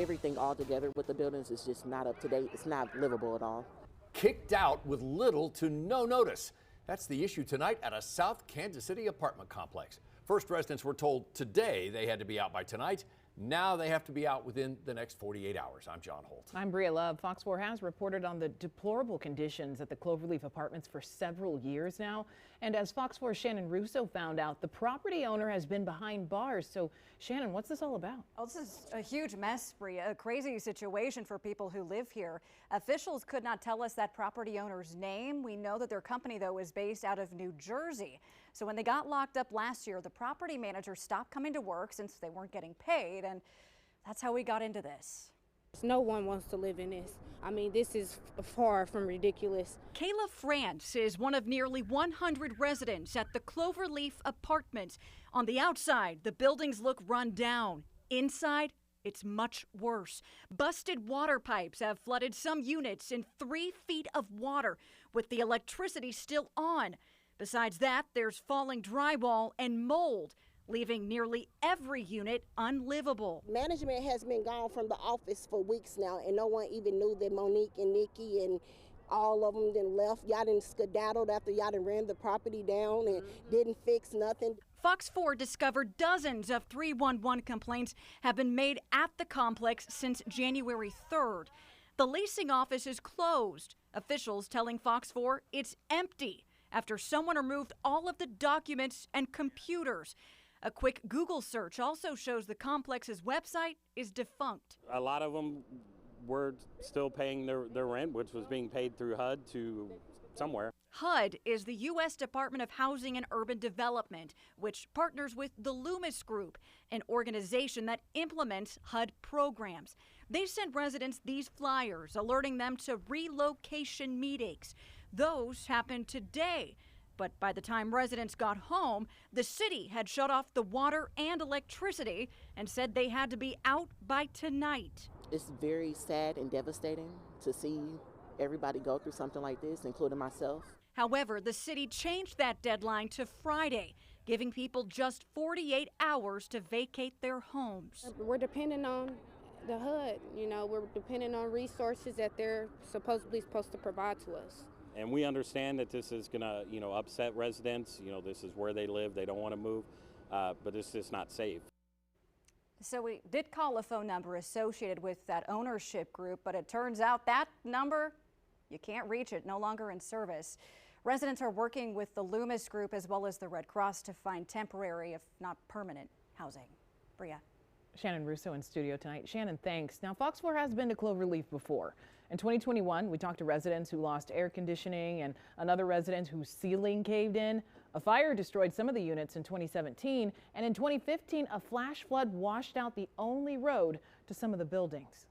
everything all together with the buildings is just not up to date. It's not livable at all. Kicked out with little to no notice. That's the issue tonight at a South Kansas City apartment complex. First residents were told today they had to be out by tonight. Now they have to be out within the next 48 hours. I'm John Holt. I'm Bria Love. Fox 4 has reported on the deplorable conditions at the Cloverleaf Apartments for several years now. And as Fox 4's Shannon Russo found out, the property owner has been behind bars. So, Shannon, what's this all about? Well, this is a huge mess, Bria. A crazy situation for people who live here. Officials could not tell us that property owner's name. We know that their company, though, is based out of New Jersey. So when they got locked up last year, the property manager stopped coming to work since they weren't getting paid. And that's how we got into this. No one wants to live in this. I mean, this is far from ridiculous. Kayla France is one of nearly 100 residents at the Cloverleaf Apartments. On the outside, the buildings look run down. Inside, it's much worse. Busted water pipes have flooded some units in 3 feet of water, with the electricity still on. Besides that, there's falling drywall and mold, leaving nearly every unit unlivable. Management has been gone from the office for weeks now, and no one even knew that Monique and Nikki and all of them then left. Y'all done skedaddled after y'all done ran the property down and didn't fix nothing. Fox 4 discovered dozens of 311 complaints have been made at the complex since January 3rd. The leasing office is closed. Officials telling Fox 4 it's empty after someone removed all of the documents and computers. A quick Google search also shows the complex's website is defunct. A lot of them were still paying their rent, which was being paid through HUD to somewhere. HUD is the U.S. Department of Housing and Urban Development, which partners with the Loomis Group, an organization that implements HUD programs. They sent residents these flyers alerting them to relocation meetings. Those happened today. But by the time residents got home, the city had shut off the water and electricity and said they had to be out by tonight. It's very sad and devastating to see everybody go through something like this, including myself. However, the city changed that deadline to Friday, giving people just 48 hours to vacate their homes. We're depending on the HUD. You know, we're depending on resources that they're supposed to provide to us. And we understand that this is going to, upset residents. This is where they live. They don't want to move, but it's just not safe. So we did call a phone number associated with that ownership group, but it turns out that number, you can't reach it, no longer in service. Residents are working with the Loomis Group as well as the Red Cross to find temporary, if not permanent, housing. Bria. Shannon Russo in studio tonight. Shannon, thanks. Now, Fox 4 has been to Cloverleaf before. In 2021, we talked to residents who lost air conditioning and another resident whose ceiling caved in. A fire destroyed some of the units in 2017, and in 2015, a flash flood washed out the only road to some of the buildings.